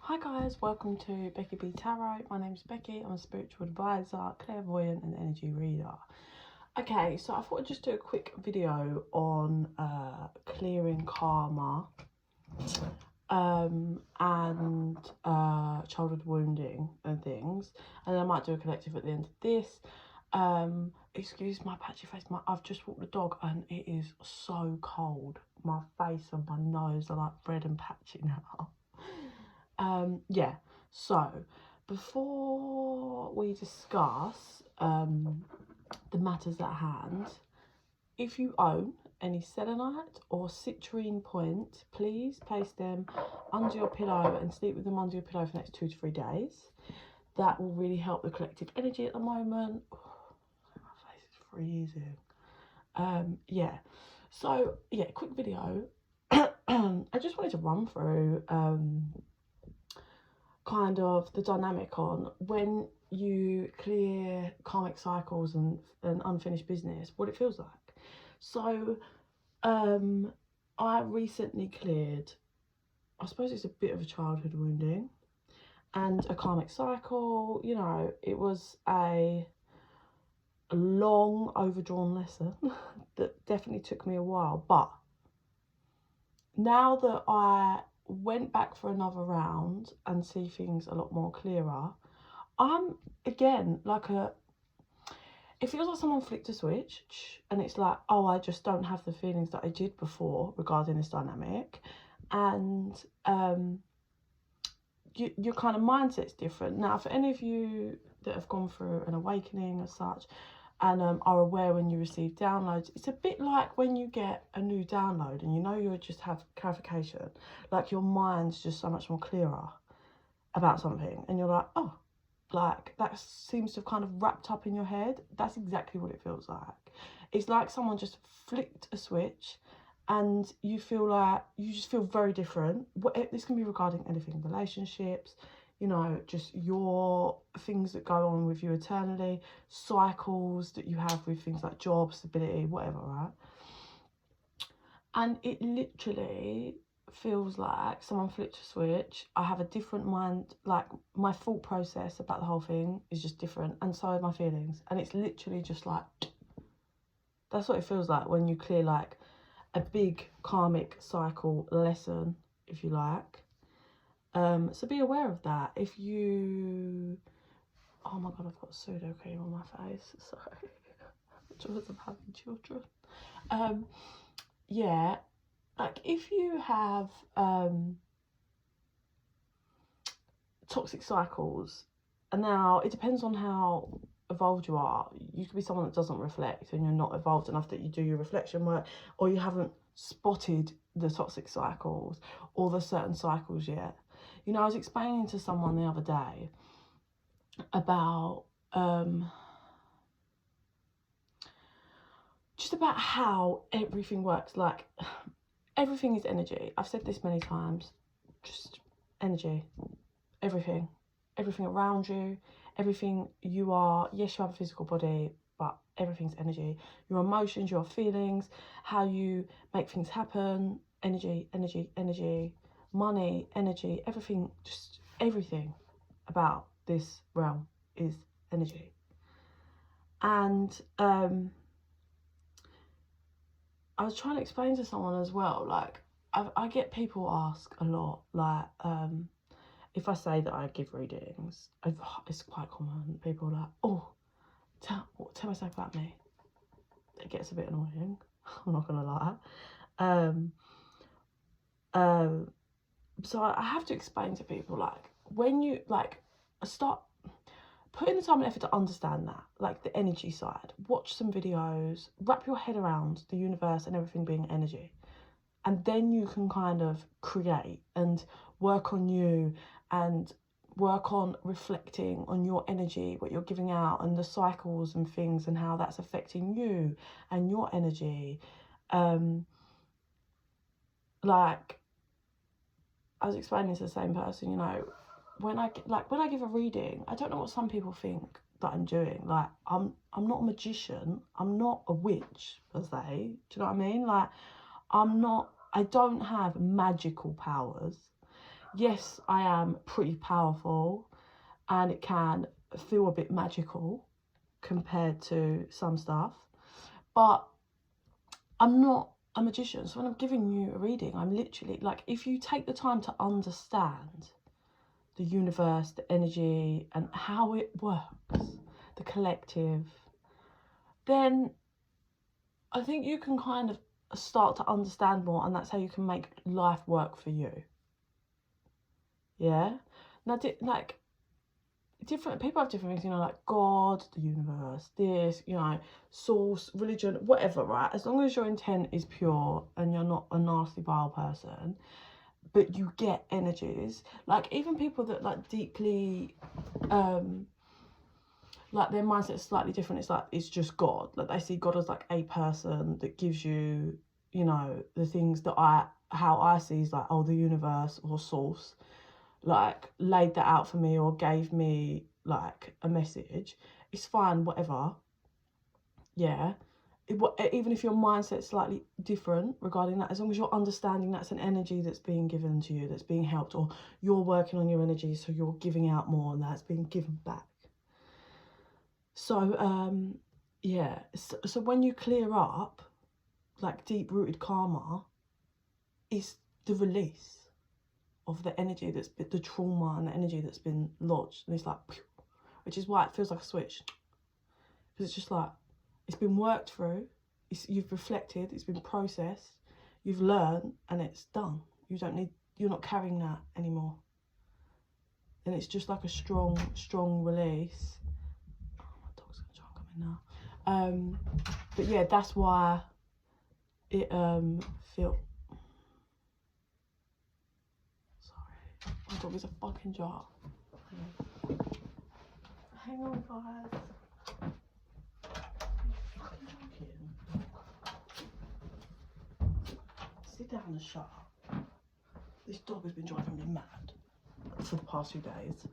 Hi guys, welcome to bekibtarot. My name's Becky. I'm a spiritual advisor, clairvoyant and energy reader. Okay, so I thought I'd just do a quick video on clearing karma and childhood wounding and things, and then I might do a collective at the end of this. Excuse my patchy face, I've just walked the dog and it is so cold. My face and my nose are like red and patchy now. Yeah, so before we discuss the matters at hand, if you own any selenite or citrine point, please place them under your pillow and sleep with them under your pillow for the next 2 to 3 days. That will really help the collective energy at the moment. Oh, my face is freezing. Yeah, so yeah, quick video. I just wanted to run through kind of the dynamic on when you clear karmic cycles and unfinished business, what it feels like. So I recently cleared, I suppose it's a bit of a childhood wounding and a karmic cycle. You know, it was a long overdrawn lesson that definitely took me a while, but now that I went back for another round and see things a lot more clearer, I'm again like it feels like someone flicked a switch and it's like, oh, I just don't have the feelings that I did before regarding this dynamic, and your kind of mindset's different. Now, for any of you that have gone through an awakening as such and are aware when you receive downloads, it's a bit like when you get a new download and you know you just have clarification, like your mind's just so much more clearer about something and you're like, oh, like that seems to have kind of wrapped up in your head. That's exactly what it feels like. It's like someone just flicked a switch and you feel like you just feel very different. This can be regarding anything, relationships, you know, just your things that go on with you eternally, cycles that you have with things like job, stability, whatever, right? And it literally feels like someone flipped a switch. I have a different mind, like my thought process about the whole thing is just different, and so are my feelings. And it's literally just like, that's what it feels like when you clear like a big karmic cycle lesson, if you like. So be aware of that. If you, oh my god, I've got pseudo cream on my face, sorry. Joys of having children. Yeah, like if you have toxic cycles, and now it depends on how evolved you are. You could be someone that doesn't reflect and you're not evolved enough that you do your reflection work, or you haven't spotted the toxic cycles or the certain cycles yet. You know, I was explaining to someone the other day about just about how everything works. Like, everything is energy. I've said this many times, just energy. Everything around you, everything you are. Yes, you have a physical body, but everything's energy. Your emotions, your feelings, how you make things happen, energy, energy, energy. Money, energy, everything, just everything about this realm is energy. And I was trying to explain to someone as well, like I get people ask a lot, like if I say that I give readings, it's quite common. People are like, oh, tell me something about me. It gets a bit annoying, I'm not gonna lie. So I have to explain to people, like, when you like start putting the time and effort to understand that, like the energy side, watch some videos, wrap your head around the universe and everything being energy, and then you can kind of create and work on you and work on reflecting on your energy, what you're giving out, and the cycles and things and how that's affecting you and your energy. Like I was explaining to the same person, you know, when I give a reading, I don't know what some people think that I'm doing. Like, I'm not a magician, I'm not a witch per se, do you know what I mean? Like, I don't have magical powers. yes, I am pretty powerful and it can feel a bit magical compared to some stuff, but I'm not a magician. So when I'm giving you a reading, I'm literally like, if you take the time to understand the universe, the energy, and how it works, the collective, then I think you can kind of start to understand more, and that's how you can make life work for you. Yeah. Now, like, different people have different things, you know, like God, the universe, this, you know, source, religion, whatever, right? As long as your intent is pure and you're not a nasty vile person, but you get energies, like even people that like deeply like their mindset is slightly different. It's like, it's just God, like they see God as like a person that gives you, you know, the things that how I see is like, oh, the universe or source like laid that out for me or gave me like a message. It's fine, whatever. Yeah, even if your mindset's slightly different regarding that, as long as you're understanding that's an energy that's being given to you, that's being helped, or you're working on your energy, so you're giving out more and that's being given back. So yeah, so when you clear up like deep-rooted karma, is the release of the energy that's been, the trauma and the energy that's been lodged, and it's like, which is why it feels like a switch, because it's just like, it's been worked through, you've reflected, it's been processed, you've learned, and it's done. You're not carrying that anymore, and it's just like a strong release. Oh, my dog's gonna try and come in now. But yeah, that's why it feel. Sorry, my dog is a fucking jar. Hang on, guys. Sit down and shut up. This dog has been driving me mad for the past few days.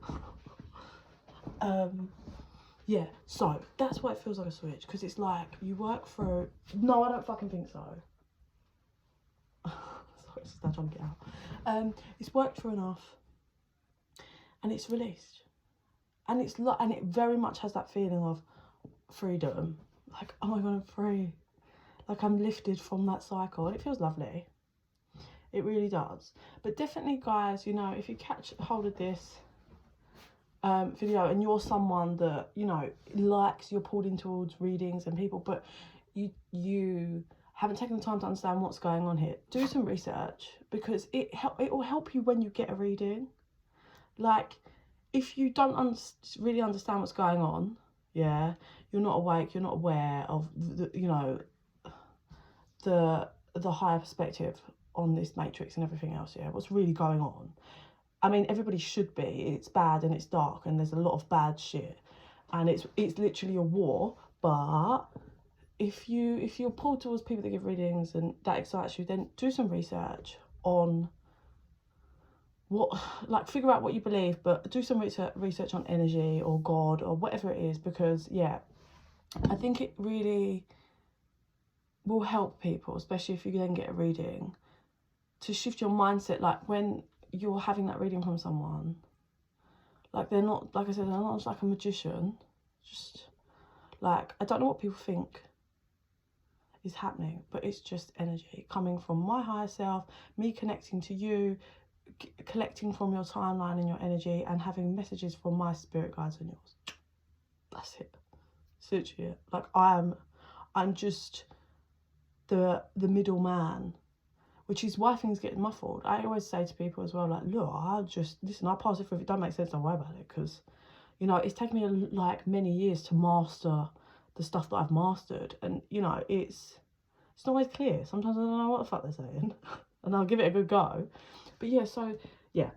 Yeah, so that's why it feels like a switch, because it's like you work through. No, I don't fucking think so. Sorry, it's just now trying to get out. It's worked through enough, and it's released, and it's like, and it very much has that feeling of freedom. Like, oh my god, I'm free. Like, I'm lifted from that cycle, and it feels lovely. It really does. But definitely, guys, you know, if you catch hold of this video and you're someone that, you know, likes, you're pulled in towards readings and people, but you haven't taken the time to understand what's going on here, do some research, because it will help you when you get a reading. Like, if you don't really understand what's going on, yeah, you're not awake, you're not aware of the, you know, the higher perspective on this matrix and everything else, yeah, what's really going on. I mean, everybody should be. It's bad and it's dark and there's a lot of bad shit, and it's literally a war. But if you're pulled towards people that give readings and that excites you, then do some research on what, like, figure out what you believe, but do some research on energy or God or whatever it is, because yeah, I think it really will help people, especially if you then get a reading, to shift your mindset. Like, when you're having that reading from someone, like, they're not, like I said, they're not just like a magician, just like, I don't know what people think is happening, but it's just energy coming from my higher self, me connecting to you, collecting from your timeline and your energy, and having messages from my spirit guides and yours. That's it. It's literally it. Like, I'm just the middleman, which is why things get muffled. I always say to people as well, like, look, I'll just listen, I'll pass it through. If it don't make sense, don't worry about it, because, you know, it's taken me like many years to master the stuff that I've mastered, and, you know, it's not always clear. Sometimes I don't know what the fuck they're saying and I'll give it a good go. But yeah, so yeah,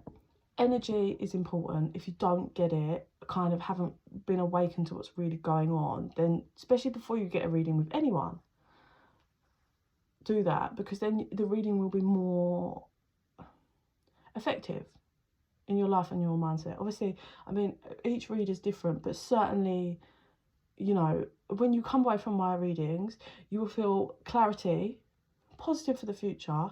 energy is important. If you don't get it, kind of haven't been awakened to what's really going on, then especially before you get a reading with anyone, do that, because then the reading will be more effective in your life and your mindset. Obviously, I mean, each reader is different, but certainly, you know, when you come away from my readings, you will feel clarity, positive for the future,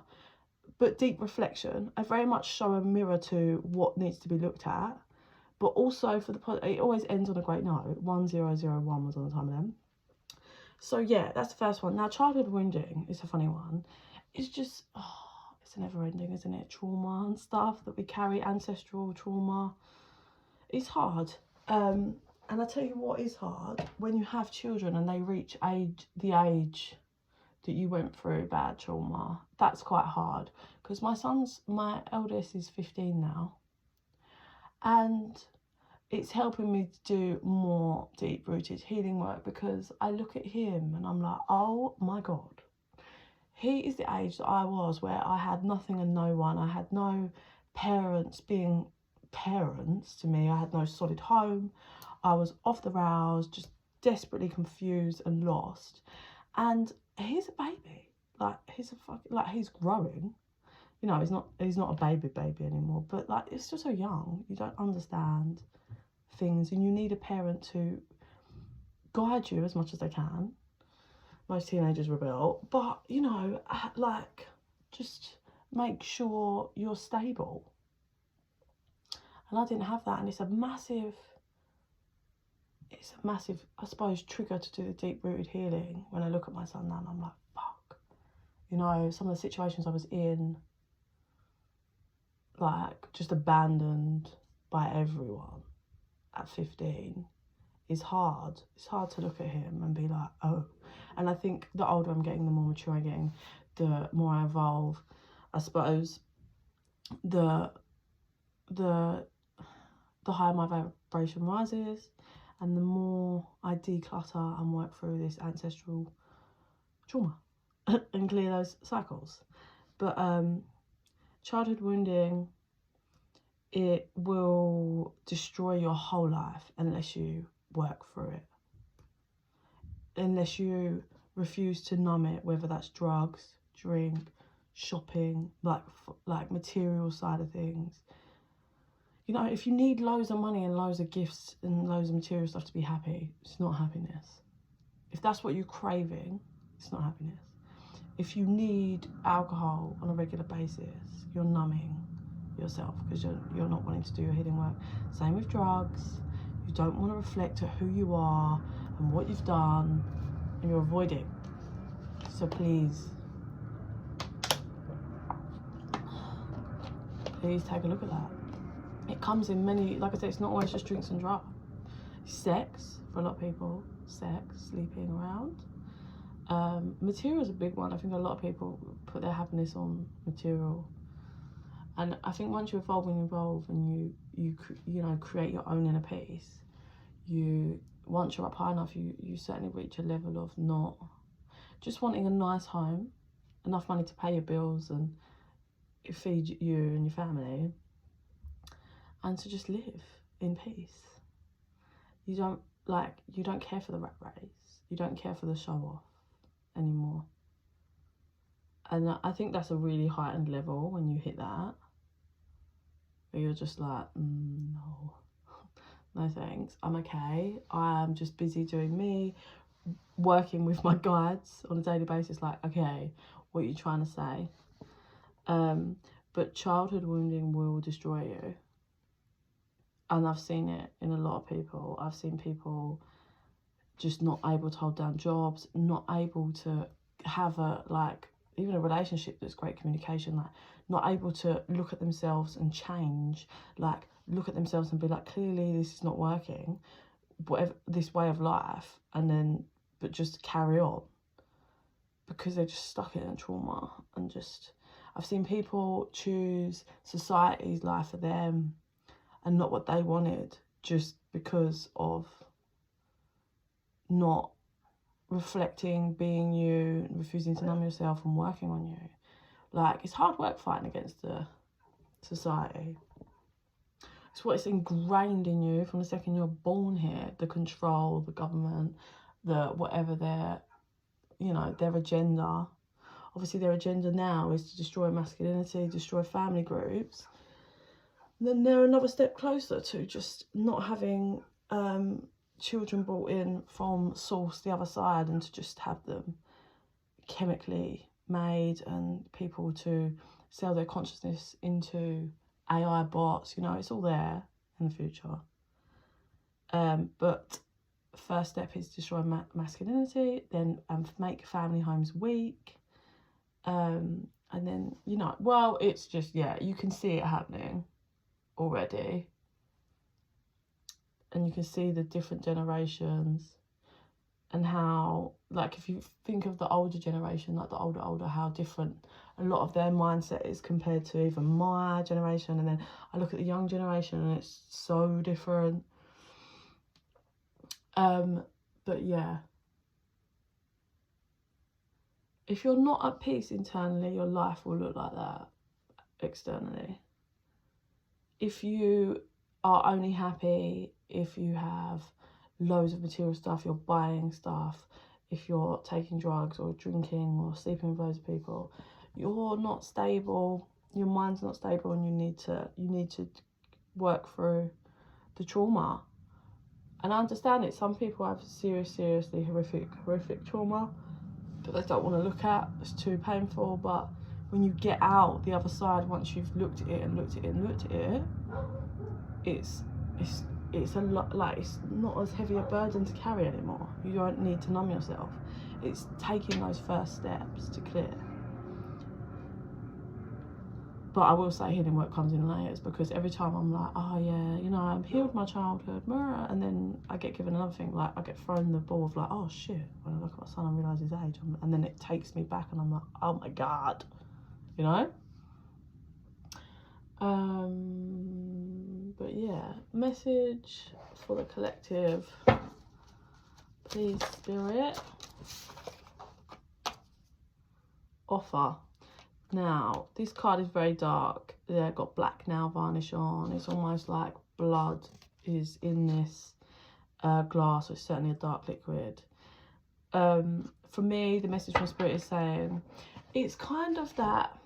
but deep reflection. I very much show a mirror to what needs to be looked at, but also for it always ends on a great note. 1001 was on the time of them. So yeah, that's the first one. Now, childhood wounding is a funny one. It's just, it's never ending, isn't it? Trauma and stuff that we carry, ancestral trauma. It's hard. And I tell you what is hard, when you have children and they reach the age that you went through bad trauma, that's quite hard. Because my eldest is 15 now, and it's helping me to do more deep-rooted healing work, because I look at him and I'm like, oh my God, he is the age that I was, where I had nothing and no one. I had no parents being parents to me. I had no solid home. I was off the rails, just desperately confused and lost. And he's a baby. Like, he's growing. You know, he's not a baby anymore, but like, it's still so young. You don't understand things, and you need a parent to guide you as much as they can. Most teenagers rebel, but you know, like, just make sure you're stable. And I didn't have that, and it's a massive, I suppose, trigger to do the deep-rooted healing. When I look at my son now and I'm like, fuck, you know, some of the situations I was in, like, just abandoned by everyone at 15, is hard. It's hard to look at him and be like, oh. And I think the older I'm getting, the more mature I'm getting, the more I evolve. I suppose the higher my vibration rises, and the more I declutter and work through this ancestral trauma and clear those cycles. But childhood wounding, it will destroy your whole life unless you work through it. Unless you refuse to numb it, whether that's drugs, drink, shopping, like material side of things. You know, if you need loads of money and loads of gifts and loads of material stuff to be happy, it's not happiness. If that's what you're craving, it's not happiness. If you need alcohol on a regular basis, you're numbing yourself because you're not wanting to do your healing work. Same with drugs. You don't want to reflect to who you are and what you've done, and you're avoiding. So please take a look at that. It comes in many, like I said, it's not always just drinks and drugs. Sex, for a lot of people, sleeping around. Material is a big one. I think a lot of people put their happiness on material. And I think once you evolve and you know, create your own inner peace, once you're up high enough, you certainly reach a level of not just wanting a nice home, enough money to pay your bills and feed you and your family, and to just live in peace. You don't care for the rat race. You don't care for the show off anymore. And I think that's a really heightened level when you hit that, where you're just like, no, no thanks, I'm okay. I'm just busy doing me, working with my guides on a daily basis, like, okay, what are you trying to say? But childhood wounding will destroy you. And I've seen it in a lot of people. I've seen people just not able to hold down jobs, not able to have even a relationship that's great communication, like not able to look at themselves and change, like look at themselves and be like, clearly this is not working, whatever this way of life, but just carry on because they're just stuck in a trauma. And just, I've seen people choose society's life for them and not what they wanted, just because of not reflecting, being you, refusing to numb yourself and working on you. Like, it's hard work fighting against the society. It's what's ingrained in you from the second you're born here, the control, the government, the whatever their agenda. Obviously their agenda now is to destroy masculinity, destroy family groups. Then they're another step closer to just not having children brought in from source the other side, and to just have them chemically made, and people to sell their consciousness into AI bots. You know, it's all there in the future. But first step is destroy masculinity, then make family homes weak. And then, you know, well, it's just, yeah, you can see it happening already. And you can see the different generations and how, like, if you think of the older generation, like the older, how different a lot of their mindset is compared to even my generation. And then I look at the young generation and it's so different. But yeah, if you're not at peace internally, your life will look like that externally. If you are only happy if you have loads of material stuff, you're buying stuff, if you're taking drugs or drinking or sleeping with loads of people, you're not stable, your mind's not stable, and you need to work through the trauma. And I understand it, some people have seriously horrific trauma that they don't want to look at, it's too painful. But when you get out the other side, once you've looked at it and looked at it and looked at it, it's a lot, like, it's not as heavy a burden to carry anymore. You don't need to numb yourself. It's taking those first steps to clear. But I will say healing work comes in layers, because every time I'm like, oh yeah, you know, I've healed my childhood, and then I get given another thing, like I get thrown the ball of like, oh shit, when I look at my son and realise his age, and then it takes me back and I'm like, oh my God, you know? But yeah, message for the collective, please, Spirit. Offer. Now, this card is very dark. They've got black nail varnish on. It's almost like blood is in this glass. It's certainly a dark liquid. For me, the message from Spirit is saying, it's kind of that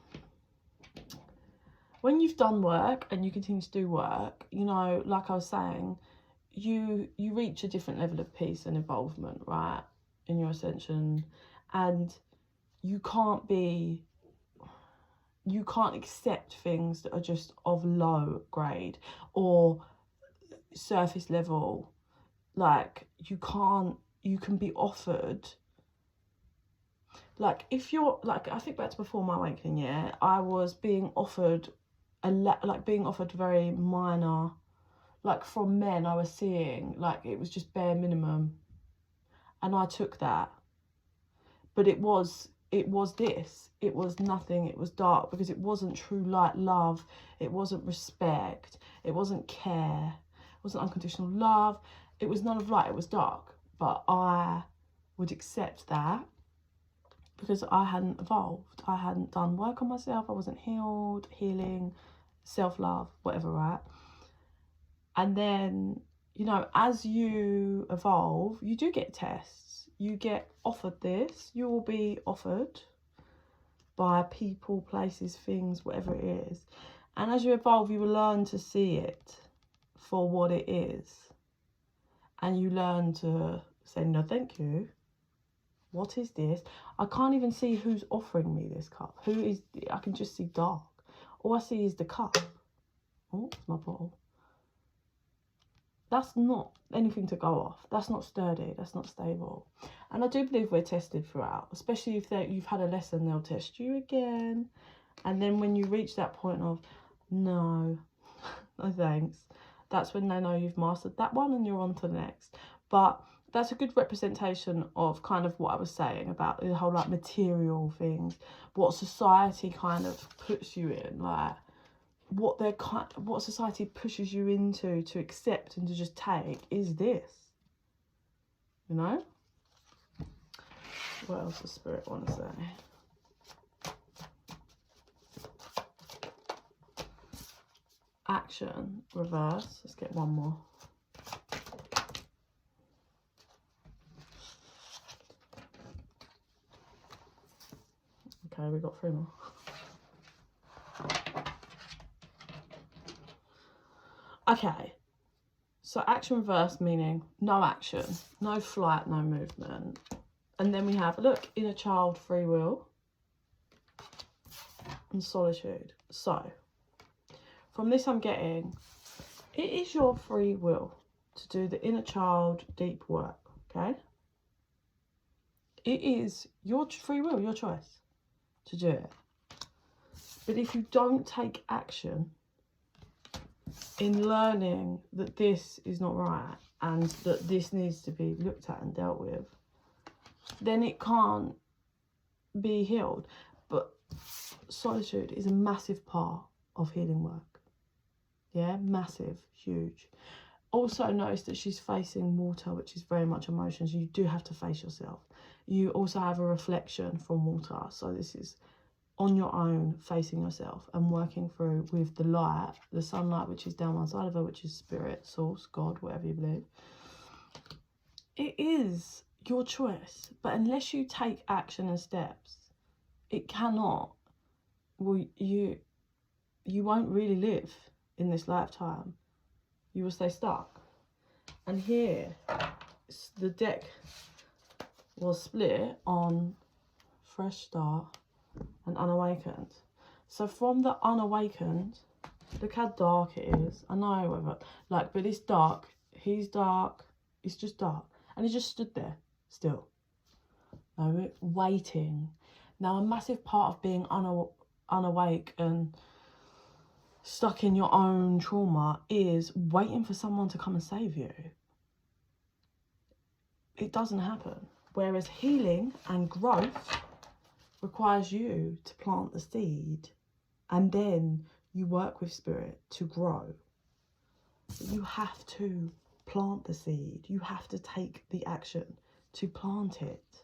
when you've done work and you continue to do work, you know, like I was saying, you reach a different level of peace and involvement, right, in your ascension. And you can't accept things that are just of low grade or surface level. Like, you can be offered, like, if you're, like, I think back to before my awakening, yeah, I was being offered being offered very minor, like, from men I was seeing, like, it was just bare minimum, and I took that. But it was nothing, it was dark, because it wasn't true light love, it wasn't respect, it wasn't care, it wasn't unconditional love, it was none of light, it was dark. But I would accept that because I hadn't evolved, I hadn't done work on myself, I wasn't healing, self-love, whatever, right? And then, you know, as you evolve, you do get tests. You get offered this. You will be offered by people, places, things, whatever it is. And as you evolve, you will learn to see it for what it is. And you learn to say, no, thank you. What is this? I can't even see who's offering me this cup. Who is, I can just see dark. All I see is the cup. Oh, it's my bottle. That's not anything to go off. That's not sturdy. That's not stable. And I do believe we're tested throughout, especially if you've had a lesson, they'll test you again. And then when you reach that point of, no, no thanks, that's when they know you've mastered that one and you're on to the next. But that's a good representation of kind of what I was saying about the whole, like, material things, what society kind of puts you in, like, what society pushes you into to accept and to just take is this, you know? What else does Spirit want to say? Action, reverse. Let's get one more. Okay, we got 3 more. Okay, so action reverse, meaning no action, no flight, no movement. And then we have, look, inner child, free will. and solitude. So, from this I'm getting, it is your free will to do the inner child deep work, okay? It is your free will, your choice to do it. But if you don't take action in learning that this is not right and that this needs to be looked at and dealt with, then it can't be healed. But solitude is a massive part of healing work. Yeah, massive, huge. Also notice that she's facing water, which is very much emotions. You do have to face yourself. You also have a reflection from water. So this is on your own, facing yourself and working through with the light, the sunlight, which is down one side of her, which is spirit, source, God, whatever you believe. It is your choice. But unless you take action and steps, it cannot. Well, you won't really live in this lifetime. You will stay stuck. And here, the deck was split on fresh start and unawakened. So from the unawakened, look how dark it is. I know, whether, like, but it's dark. He's dark. It's just dark. And he just stood there, still. No, waiting. Now, a massive part of being unawake and stuck in your own trauma is waiting for someone to come and save you. It doesn't happen. Whereas healing and growth requires you to plant the seed, and then you work with spirit to grow. You have to plant the seed. You have to take the action to plant it.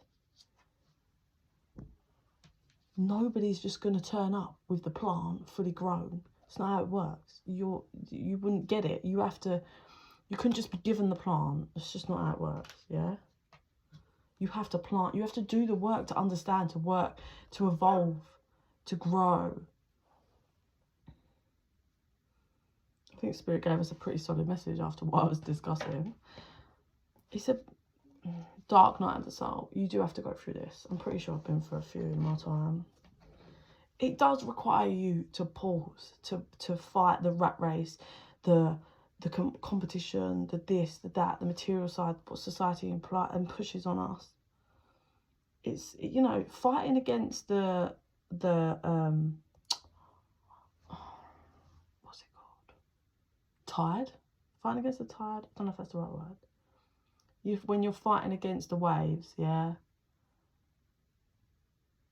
Nobody's just going to turn up with the plant fully grown. It's not how it works. You wouldn't get it. You couldn't just be given the plant. It's just not how it works, yeah? You have to plant. You have to do the work to understand, to work, to evolve, to grow. I think Spirit gave us a pretty solid message after what I was discussing. He said, dark night of the soul. You do have to go through this. I'm pretty sure I've been through a few in my time. It does require you to pause, to fight the rat race, the competition, the this, the that, the material side, what society and pushes on us. It's, you know, fighting against the what's it called? Tide? Fighting against the tide? I don't know if that's the right word. When you're fighting against the waves, yeah,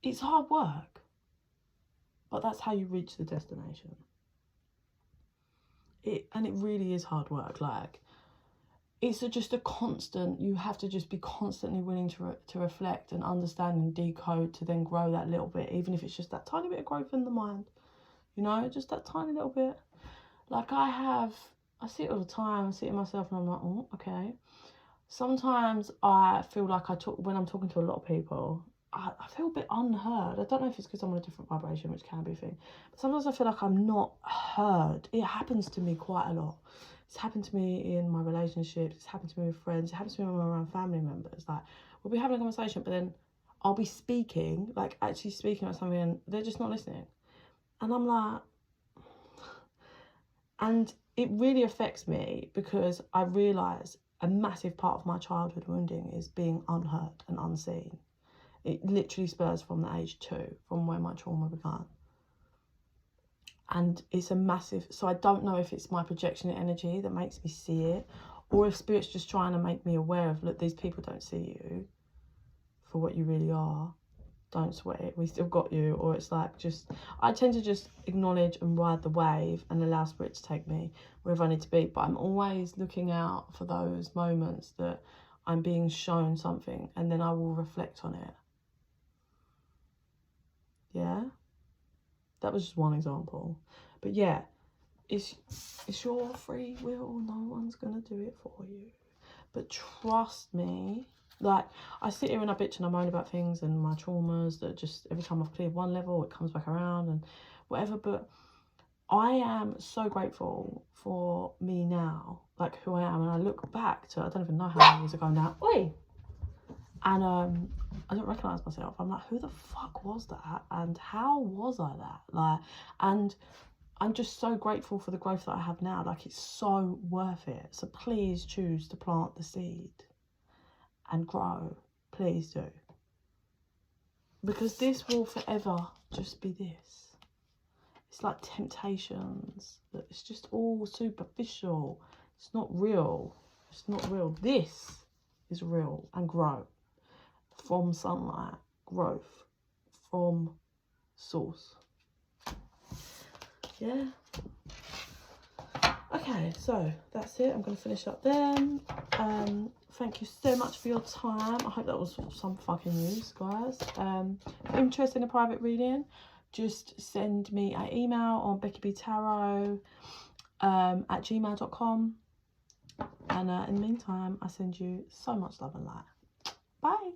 it's hard work. But that's how you reach the destination. And it really is hard work. Like, it's just a constant, you have to just be constantly willing to reflect and understand and decode to then grow that little bit, even if it's just that tiny bit of growth in the mind, you know, just that tiny little bit. Like I see it all the time. I see it in myself and I'm like, oh, okay. Sometimes I feel like when I'm talking to a lot of people, I feel a bit unheard. I don't know if it's because I'm on a different vibration, which can be a thing. But sometimes I feel like I'm not heard. It happens to me quite a lot. It's happened to me in my relationships. It's happened to me with friends. It happens to me when I'm around family members. Like, we'll be having a conversation, but then I'll be speaking, like actually speaking about something, and they're just not listening. And I'm like, and it really affects me because I realise a massive part of my childhood wounding is being unheard and unseen. It literally spurs from the age 2, from where my trauma began. And it's a massive, so I don't know if it's my projection energy that makes me see it, or if Spirit's just trying to make me aware of, look, these people don't see you for what you really are. Don't sweat it, we still got you. Or it's like, I tend to just acknowledge and ride the wave and allow Spirit to take me wherever I need to be. But I'm always looking out for those moments that I'm being shown something, and then I will reflect on it. Yeah, that was just one example. But yeah, it's your free will. No one's gonna do it for you. But trust me, like, I sit here and I bitch and I moan about things and my traumas that just, every time I've cleared one level, it comes back around and whatever. But I am so grateful for me now, like who I am. And I look back to, I don't even know how many years ago now. Oi! And I don't recognise myself. I'm like, who the fuck was that? And how was I that? Like, and I'm just so grateful for the growth that I have now. Like, it's so worth it. So please choose to plant the seed and grow. Please do. Because this will forever just be this. It's like temptations. It's just all superficial. It's not real. It's not real. This is real and grow. From sunlight, growth, from source. Yeah. Okay, so that's it. I'm going to finish up then. Thank you so much for your time. I hope that was some fucking use, guys. If you're interested in a private reading, just send me an email on bekibtarot at gmail.com. And in the meantime, I send you so much love and light. Bye.